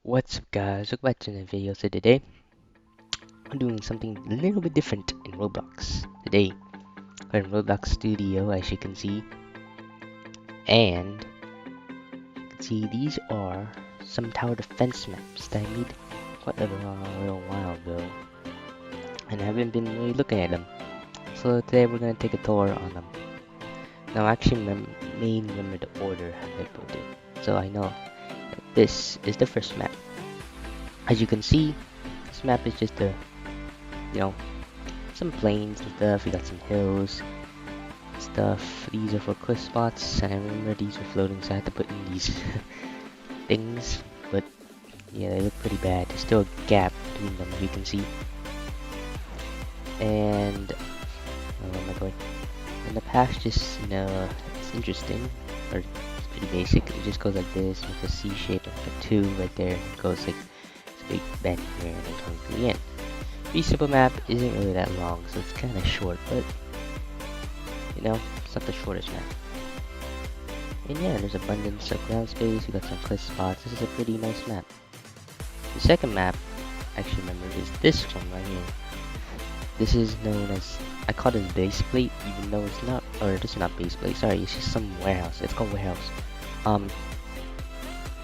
What's up guys, welcome back to another video. So today, I'm doing something a little bit different in Roblox. Today, we're in Roblox Studio as you can see. And, you can see these are some tower defense maps that I made quite a little while ago. And I haven't been really looking at them. So today we're going to take a tour on them. Now I actually may remember the order I put it. So I know that this is the first map. As you can see, this map is just a, some plains and stuff. We got some hills stuff. These are for cliff spots. And I remember these were floating, so I had to put in these things. But yeah, they look pretty bad. There's still a gap between them, as you can see. And where am I going? And the path just, it's interesting. Or it's pretty basic. It just goes like this with a C shape and a 2 right there. It goes like this big bend here and then comes to the end. Pretty simple map, isn't really that long, so it's kind of short, but it's not the shortest map. And yeah, there's abundance of ground space, we got some cliff spots. This is a pretty nice map. The second map, I actually remember, is this one right here. This is known as, I call it base plate, even though it's not, or this is not base plate, sorry, it's just some warehouse. It's called warehouse. Because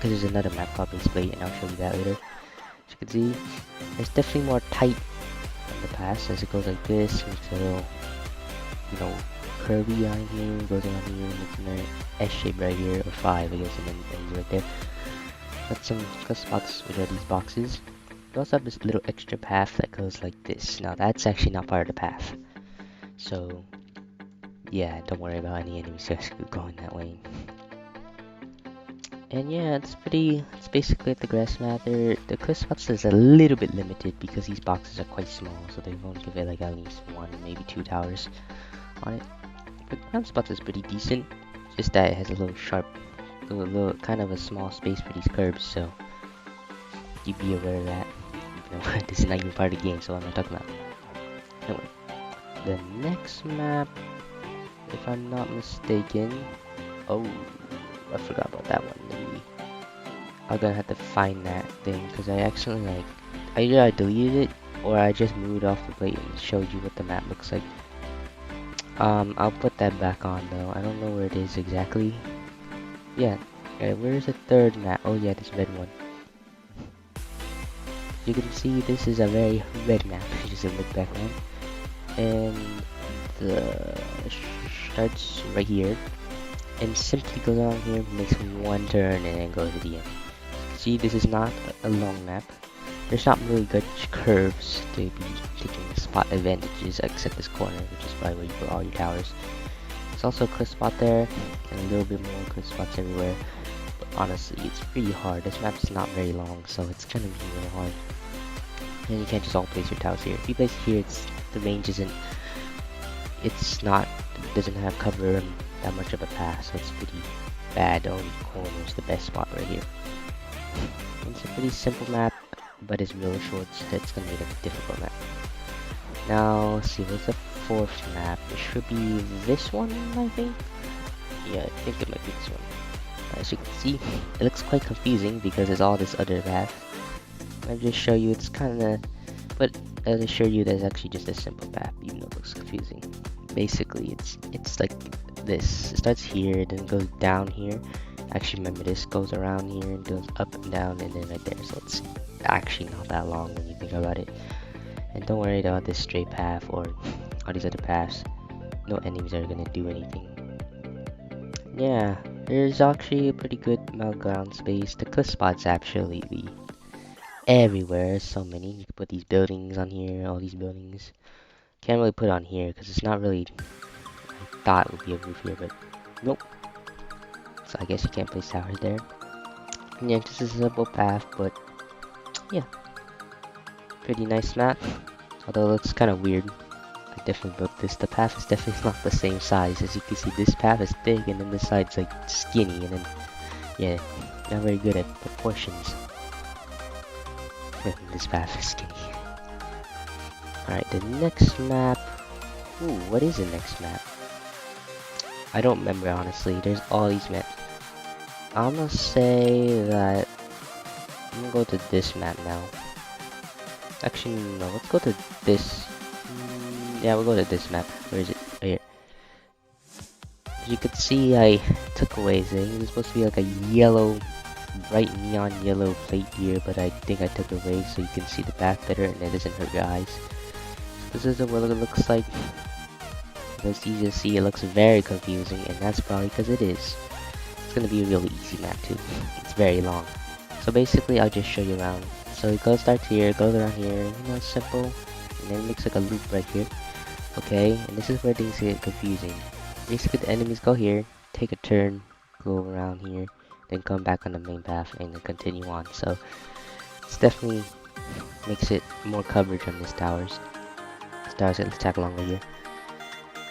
there's another map called base plate, and I'll show you that later. As you can see, it's definitely more tight than the past, as it goes like this, makes a little, curvy on here, goes around here, makes an S shape right here, or 5 I guess, and then ends right there. Got some cliff spots, which are these boxes. We also have this little extra path that goes like this. Now that's actually not part of the path. So, yeah, don't worry about any enemies going that way. And yeah, it's basically like the grass map. The cliff spots is a little bit limited because these boxes are quite small, so they won't give it like at least 1, maybe 2 towers on it. The ground spots is pretty decent, just that it has a little kind of a small space for these curbs, so you be aware of that. This is not even part of the game, so what am I talking about? Anyway, the next map, if I'm not mistaken, oh, I forgot about that one. Maybe I'm gonna have to find that thing because I accidentally either I deleted it or I just moved off the plate and showed you what the map looks like. I'll put that back on though. I don't know where it is exactly. Yeah, where's the third map? Oh yeah, this red one. You can see this is a very red map. Just a red background, and the starts right here, and simply goes on here, makes one turn, and then goes to the end. See, this is not a long map. There's not really good curves to be taking spot advantages except this corner, which is probably where you put all your towers. There's also a cliff spot there, and a little bit more cliff spots everywhere. But honestly, it's pretty hard. This map is not very long, so it's gonna be really hard. And you can't just all place your towers here. If you place here, the range doesn't have cover and that much of a path, so it's pretty bad. Only corner is the best spot right here. It's a pretty simple map, but it's really short, so it's gonna make a difficult map. Now, let's see, what's the fourth map? It should be this one, I think. Yeah, I think it might be this one. As you can see, it looks quite confusing because there's all this other path. I'll just show you, it's kinda, but I'll just show you there's actually just a simple path, even though it looks confusing. Basically, it's like this. It starts here, then it goes down here. Actually, remember, this goes around here and goes up and down, and then right there. So it's actually not that long when you think about it. And don't worry about this straight path or all these other paths. No enemies are gonna do anything. Yeah, there's actually a pretty good amount of ground space. The cliff spots absolutely everywhere. So many. You can put these buildings on here, all these buildings. Can't really put it on here because it's not really. I thought it would be a roof here, but nope. So I guess you can't place towers there. And yeah, just a simple path, but yeah, pretty nice map. Although it looks kind of weird. I definitely built this. The path is definitely not the same size. As you can see, this path is big, and then this side's like skinny, and then yeah, not very good at proportions. This path is skinny. Alright, the next map. Ooh, what is the next map? I don't remember honestly. There's all these maps. I'm gonna say that I'm gonna go to this map now. Actually, no, let's go to this. Yeah, we'll go to this map. Where is it? Right here. As you can see, I took away things. It's supposed to be like a yellow, bright neon yellow plate here, but I think I took it away so you can see the back better and it doesn't hurt your eyes. So this is what it looks like. It's easy to see, it looks very confusing, and that's probably because it is. It's gonna be a really easy map too. It's very long. So basically, I'll just show you around. So it starts here, goes around here, you know, simple, and then it makes like a loop right here. Okay, and this is where things get confusing. Basically, the enemies go here, take a turn, go around here, then come back on the main path and then continue on. So it's definitely makes it more coverage on these towers. This towers get attack longer here.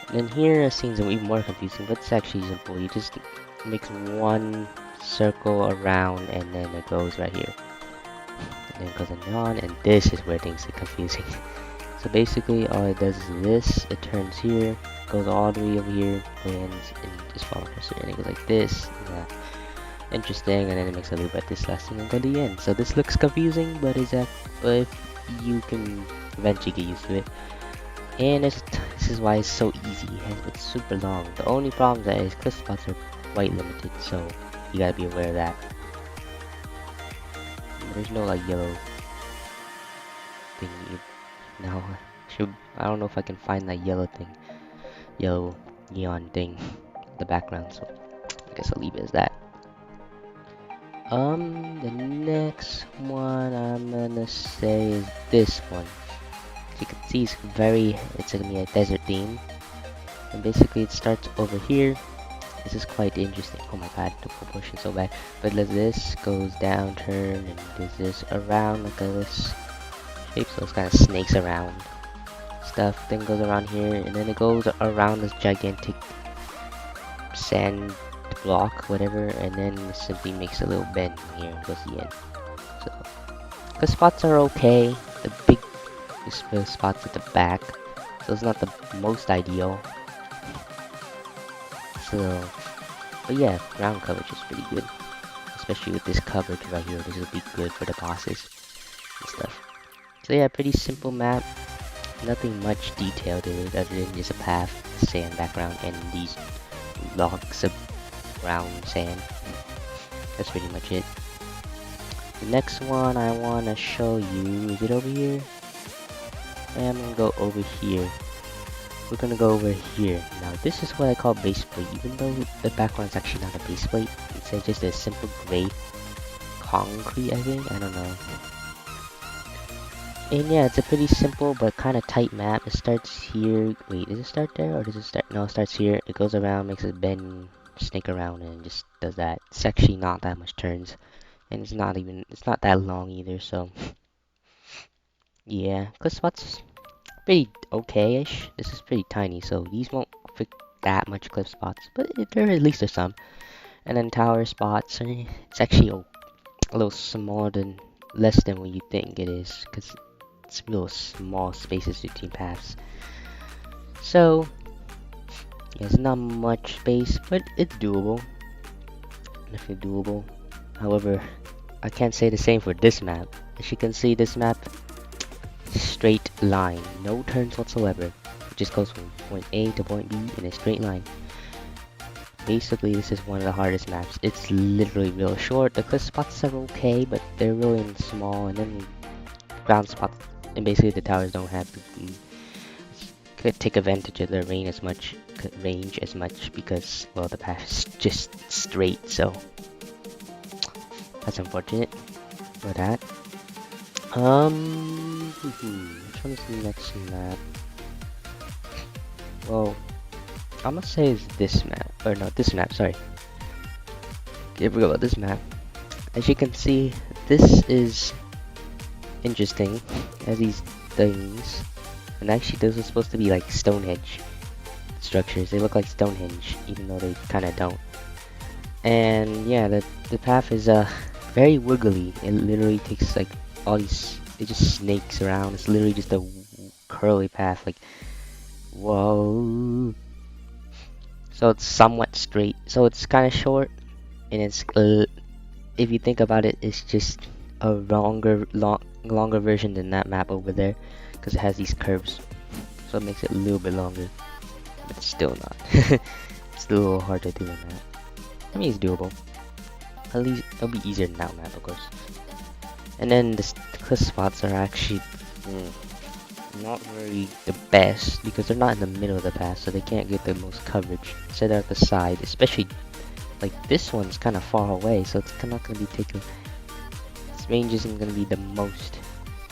And then here it seems even more confusing, but it's actually simple. You just make one circle around and then it goes right here. And then it goes on, and this is where things get confusing. So basically all it does is this, it turns here, goes all the way over here, lands, and just follow cursor, and it goes like this, and that. Interesting, and then it makes a loop at this last thing and go to the end. So this looks confusing, but but you can eventually get used to it. And this is why it's so easy. It's super long. The only problem is that clip spots are quite limited, so you gotta be aware of that. There's no like yellow thing. Now, I don't know if I can find that yellow thing, yellow neon thing, in the background. So I guess I'll leave it as that. The next one I'm gonna say is this one. As you can see, it's gonna be a desert theme, and basically it starts over here. This is quite interesting. Oh my god, the proportion so bad. But this goes down, turn, and does this around like this shape, so it's kind of snakes around stuff. Then goes around here, and then it goes around this gigantic sand block, whatever, and then it simply makes a little bend here and goes to the end. So the spots are okay. The big spots at the back, so it's not the most ideal. So, but yeah, ground coverage is pretty good, especially with this coverage right here. This will be good for the bosses and stuff. So yeah, pretty simple map. Nothing much detail to it other than just a path, a sand background, and these logs of brown sand. That's pretty much it. The next one I want to show you, is it over here? I'm gonna go over here. We're gonna go over here. Now this is what I call base plate, even though the background is actually not a base plate. It's just a simple gray concrete, I think. I don't know. And yeah, it's a pretty simple but kind of tight map. It starts here. Wait, does it start there or does it start? No, it starts here. It goes around, makes a bend, snake around, and just does that. It's actually not that much turns, and it's not that long either. So yeah, clip spots pretty okay-ish. This is pretty tiny, so these won't fit that much clip spots, but there at least are some. And then tower spots, it's actually a little smaller than, less than what you think it is, because it's real small spaces between paths. So yeah, it's not much space, but it's doable. Definitely doable. However, I can't say the same for this map. As you can see, this map, straight line, no turns whatsoever. It just goes from point A to point B in a straight line. Basically, this is one of the hardest maps. It's literally real short. The cliff spots are okay, but they're really small, and then ground spots, and basically the towers don't have to could take advantage of their range as much because, well, the path is just straight. So that's unfortunate for that. Which one is the next map? Well, I'm gonna say it's this map, or no, this map, sorry. Here we go about this map. As you can see, this is interesting. It has these things, and actually those are supposed to be like Stonehenge structures. They look like Stonehenge, even though they kind of don't. And yeah, the path is very wiggly. It literally takes like all these, it just snakes around. It's literally just a curly path, like, whoa. So it's somewhat straight, so it's kind of short, and it's if you think about it, it's just a longer version than that map over there, because it has these curves, so it makes it a little bit longer. But it's still not. It's still a little hard to do in that. I mean, it's doable. At least it'll be easier than that map, of course. And then the cliff spots are actually not very the best because they're not in the middle of the path, so they can't get the most coverage. Instead, they're at the side, especially like this one's kind of far away, so it's not going to be taking. This range isn't going to be the most,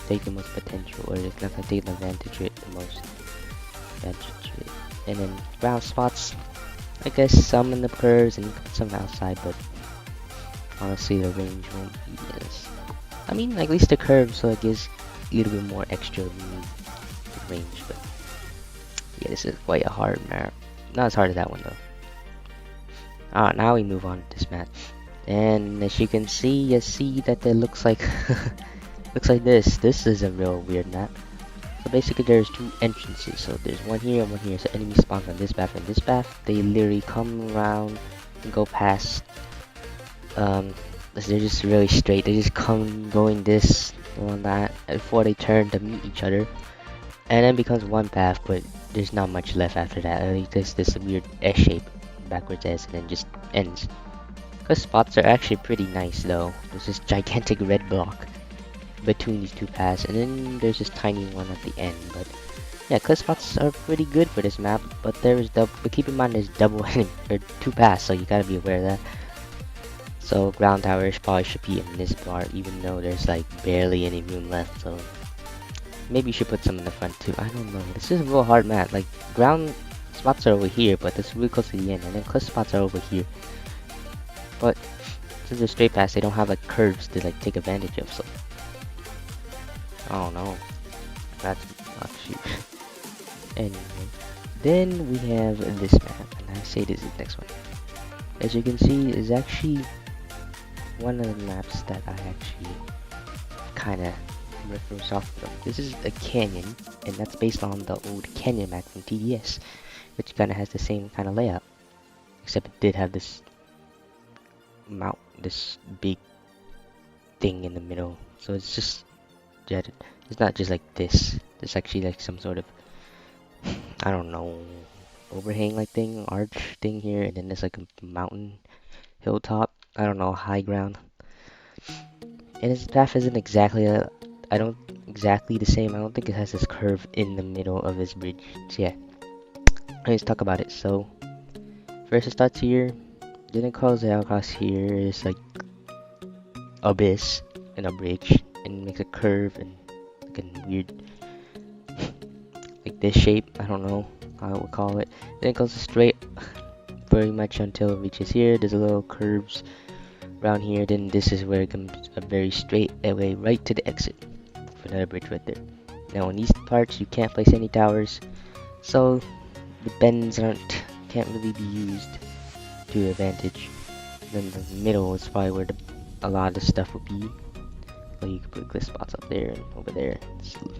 take the most potential, or it's not going to take the advantage of it the most. And then ground spots, I guess some in the curves and you can put some outside, but honestly the range won't be as. I mean, at least the curve, so it gives a little bit more extra range. But yeah, this is quite a hard map. Not as hard as that one though. Alright, now we move on to this map, and as you can see, you see that it looks like looks like this. This is a real weird map. So basically there's two entrances, so there's one here and one here, so enemies spawn on this path and this path. They literally come around and go past, they're just really straight, they just come going this, on that, before they turn to meet each other. And then becomes one path, but there's not much left after that, like this weird S shape, backwards S, and then just ends. Because spots are actually pretty nice though, there's this gigantic red block between these two paths, and then there's this tiny one at the end. But yeah, cliff spots are pretty good for this map, but keep in mind there's double or two paths, so you gotta be aware of that. So ground towers probably should be in this part, even though there's like barely any room left, so maybe you should put some in the front too. I don't know, this is a real hard map. Like ground spots are over here, but it's really close to the end, and then cliff spots are over here, but since they're straight paths, they don't have like curves to like take advantage of, so oh no, that's not shoot. Anyway, then we have this map, and I say this is the next one. As you can see, is actually one of the maps that I actually kind of reference off from. This is a canyon, and that's based on the old canyon map from TDS, which kind of has the same kind of layout, except it did have this this big thing in the middle. So it's just it's not just like this. There's actually like some sort of, I don't know, overhang like thing, arch thing here, and then there's like a mountain, hilltop, I don't know, high ground. And its path isn't exactly exactly the same. I don't think it has this curve in the middle of this bridge. So yeah, let's talk about it. So first it starts here, then it goes out across here. It's like abyss and a bridge, and makes a curve and like a weird like this shape, I don't know how I would call it. Then it goes straight very much until it reaches here. There's a little curves around here, then this is where it comes a very straight way right to the exit for another bridge right there. Now in these parts you can't place any towers, so the bends can't really be used to advantage. Then the middle is probably where a lot of the stuff would be. So you can put cliff spots up there and over there.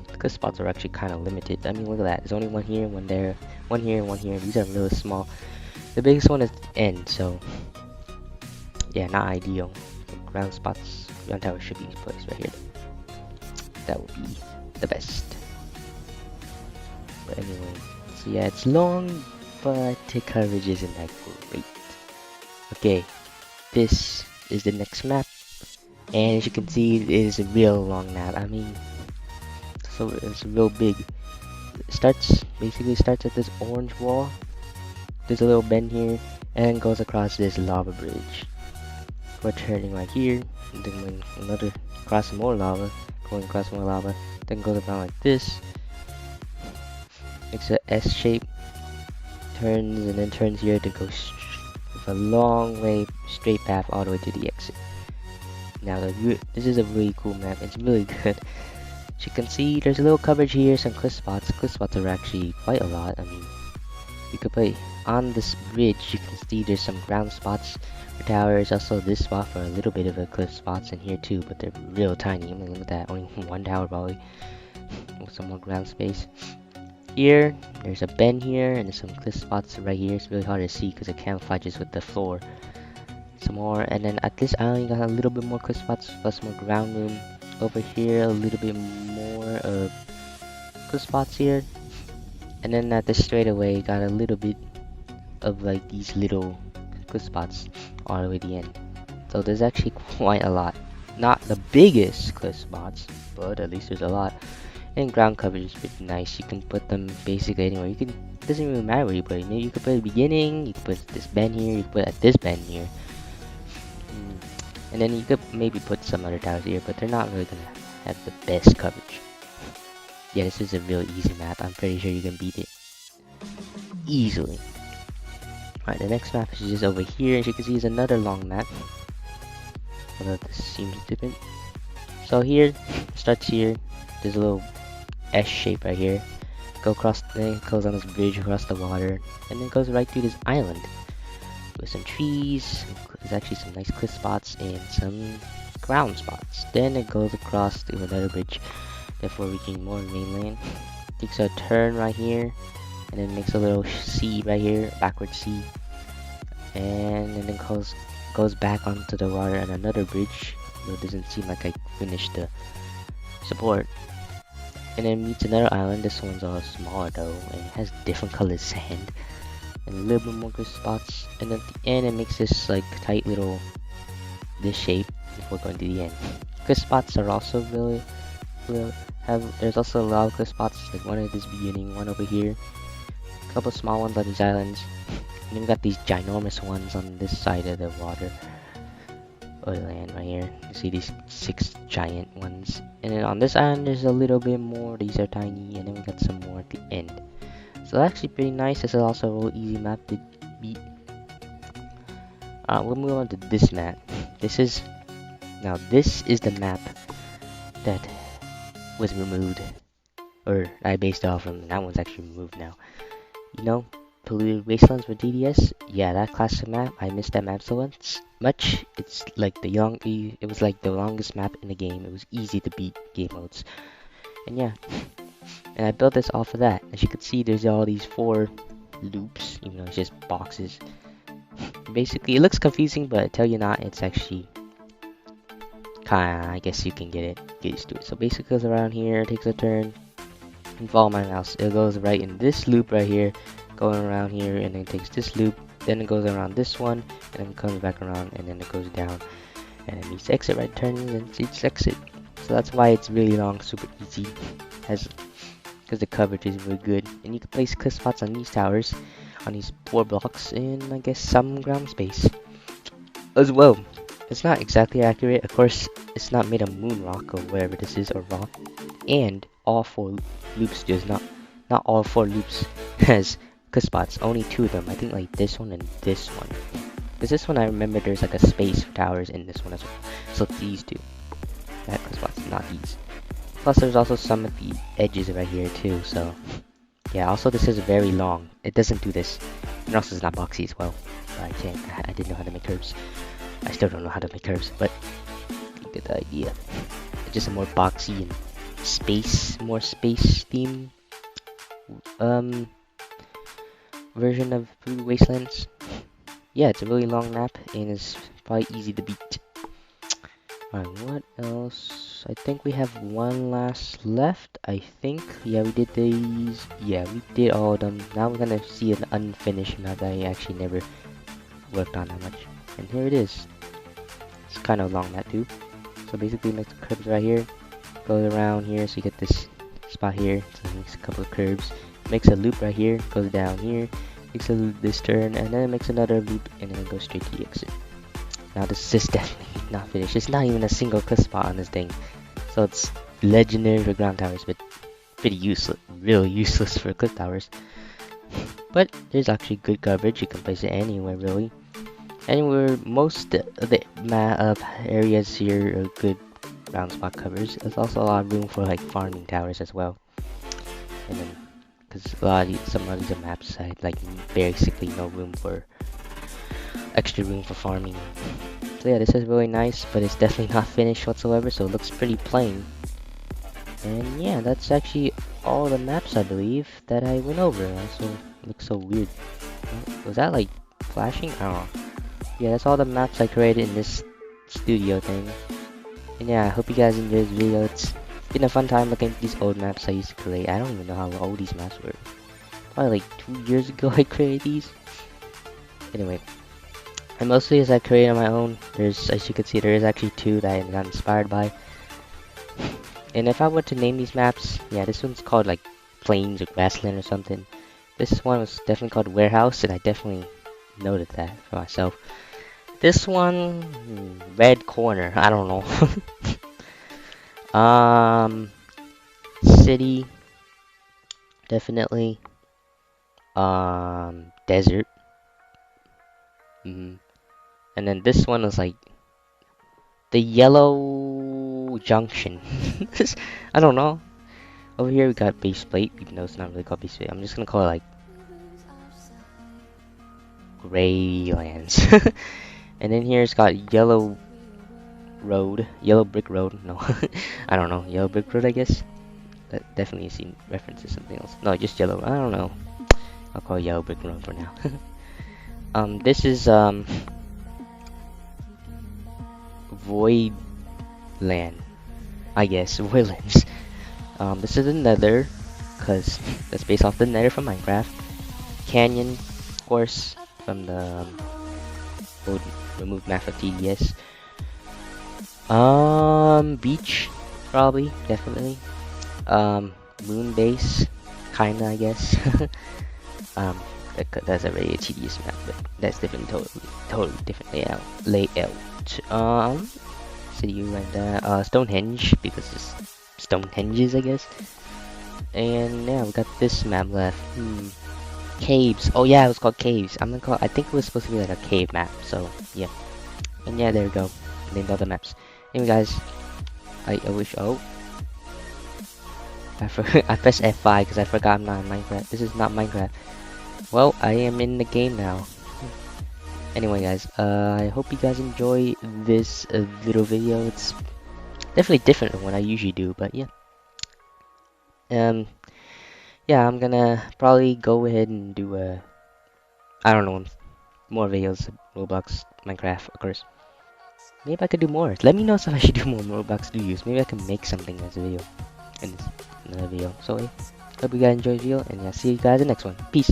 The cliff spots are actually kind of limited. I mean, look at that. There's only one here, one there, one here, and one here. These are really small. The biggest one is the end, so yeah, not ideal. Ground tower should be placed right here. That would be the best. But anyway, so yeah, it's long, but the coverage isn't that great. Okay, this is the next map. And as you can see, it is a real long map. I mean, so it's real big. It basically starts at this orange wall. There's a little bend here, and goes across this lava bridge. We're turning right here, and then cross more lava, going across more lava, then goes around like this. Makes a S shape, turns, and then turns here to go with a long way, straight path all the way to the exit. Now this is a really cool map. It's really good. As you can see, there's a little coverage here, some cliff spots. Cliff spots are actually quite a lot. I mean, you could play on this bridge. You can see there's some ground spots for towers. Also, this spot for a little bit of a cliff spots in here too, but they're real tiny. I mean, look at that, only one tower probably with some more ground space. Here, there's a bend here, and there's some cliff spots right here. It's really hard to see because it camouflages with the floor. some more, and then at this island you got a little bit more cliff spots plus more ground room. Over here a little bit more cliff spots here, and then at this straightaway got a little bit of like these little cliff spots all the way to the end. So there's actually quite a lot. Not the biggest cliff spots, but at least there's a lot. And ground coverage is pretty nice. You can put them basically anywhere. You can. It doesn't really matter where you put it. Maybe you could put it at the beginning. You could put this bend here. You could put it at this bend here. And then you could maybe put some other towers here, but they're not really gonna have the best coverage. Yeah, this is a really easy map. I'm pretty sure you can beat it easily. Alright, the next map is just over here. As you can see, is another long map. Although this seems different. So here, starts here. There's a little S shape right here. Go across, then it goes on this bridge across the water, and then goes right through this island with some trees. There's actually some nice cliff spots and some ground spots. Then it goes across to another bridge, therefore reaching more mainland. Takes a turn right here, and then makes a little C right here, backward C, and then goes back onto the water and another bridge. Though it doesn't seem like I finished the support. And then meets another island. This one's all smaller though, and it has different colored sand and a little bit more good spots. And at the end, it makes this like tight little this shape before going to the end. Good spots are also really there's also a lot of good spots, like one at this beginning, one over here, a couple small ones on these islands, and then we got these ginormous ones on this side of the water. Or land right here. You see these 6 giant ones, and then on this island there's a little bit more. These are tiny, and then we got some more at the end. So that's actually pretty nice. This is also a really easy map to beat. We'll move on to this map. This is the map that was removed, or I based off from. That one's actually removed now. You know, Polluted Wastelands for DDS. Yeah, that classic map. I missed that map so much. It's like it was like the longest map in the game. It was easy to beat game modes. And yeah, and I built this off of that. As you can see, there's all these 4 loops, even though it's just boxes. Basically, it looks confusing, but I tell you not, it's actually kinda, I guess you can get used to it. So basically, it goes around here, takes a turn, and follow my mouse. It goes right in this loop right here, going around here, and then it takes this loop, then it goes around this one, and then comes back around, and then it goes down, and then meets exit, right turn, and then it's exit. So that's why it's really long, super easy, because the coverage is really good, and you can place cliff spots on these towers, on these 4 blocks, and I guess some ground space as well. It's not exactly accurate, of course. It's not made of moon rock or whatever this is, or rock, and all 4 loops does not all 4 loops has cliff spots. Only 2 of them. I think like this one and this one. Because this one I remember there's like a space for towers in this one as well. So these 2. That cliff spots, not these. Plus there's also some at the edges right here too. So yeah. Also this is very long. It doesn't do this. And also it's not boxy as well. I didn't know how to make curves. I still don't know how to make curves, but you get the idea. It's just a more boxy and more space theme version of Polluted Wastelands. Yeah, it's a really long map and it's probably easy to beat. Alright, what else? I think we have one last left. I think. Yeah, we did these. Yeah, we did all of them. Now we're gonna see an unfinished map that I actually never worked on that much. And here it is. It's kind of a long map too. So basically it makes the curves right here. Goes around here, so you get this spot here. So it makes a couple of curves. Makes a loop right here, goes down here, makes a loop this turn, and then it makes another loop, and then it goes straight to the exit. Now this is definitely not finished. It's not even a single cliff spot on this thing. So it's legendary for ground towers, but pretty useless, really useless for cliff towers. But there's actually good coverage. You can place it anywhere really. Anywhere, most of the areas here are good ground spot covers. There's also a lot of room for like farming towers as well. And then because some of these maps had like basically no room for extra room for farming. So yeah, this is really nice, but it's definitely not finished whatsoever, so it looks pretty plain. And yeah, that's actually all the maps I believe that I went over. Also looks so weird. Was that like flashing? I don't know. yeah, that's all the maps I created in this studio thing. And yeah, I hope you guys enjoyed this video. It's been a fun time looking at these old maps I used to create. I don't even know how old these maps were. Probably like 2 years ago I created these. Anyway, and mostly as I create on my own. There's, as you can see, there is actually 2 that I got inspired by. And if I were to name these maps, yeah, this one's called like Plains or Grassland or something. This one was definitely called Warehouse, and I definitely noted that for myself. This one, Red Corner, I don't know. City, definitely. Desert. And then this one is like the Yellow Junction. I don't know. Over here we got base plate, even though it's not really called base plate. I'm just gonna call it like Gray Lands. And then here it's got Yellow Road, Yellow Brick Road. No, I don't know. Yellow Brick Road, I guess. That definitely seen references to something else. No, just yellow. I don't know. I'll call it Yellow Brick Road for now. This is Void Land, I guess. Voidlands. This is the Nether, cause that's based off the Nether from Minecraft. Canyon, of course, from the old removed map of TDS. Beach, probably, definitely. Moon base, kinda, I guess. That's already a tedious map, but that's different, totally different layout. City and Stonehenge, because it's Stonehenges, I guess. And yeah, we got this map left. Caves. Oh yeah, it was called Caves. I think it was supposed to be like a cave map. So yeah. And yeah, there we go. Named all the maps. Anyway, guys, I wish. Oh, I pressed F5 because I forgot I'm not in Minecraft. This is not Minecraft. Well, I am in the game now. Anyway, guys, I hope you guys enjoy this little video. It's definitely different than what I usually do, but yeah. Yeah, I'm gonna probably go ahead and do I don't know, more videos, Roblox, Minecraft, of course. Maybe I could do more. Let me know if I should do more Roblox Studios. Maybe I can make something as a video in this another video. So, yeah, hope you guys enjoyed the video, and yeah, see you guys in the next one. Peace.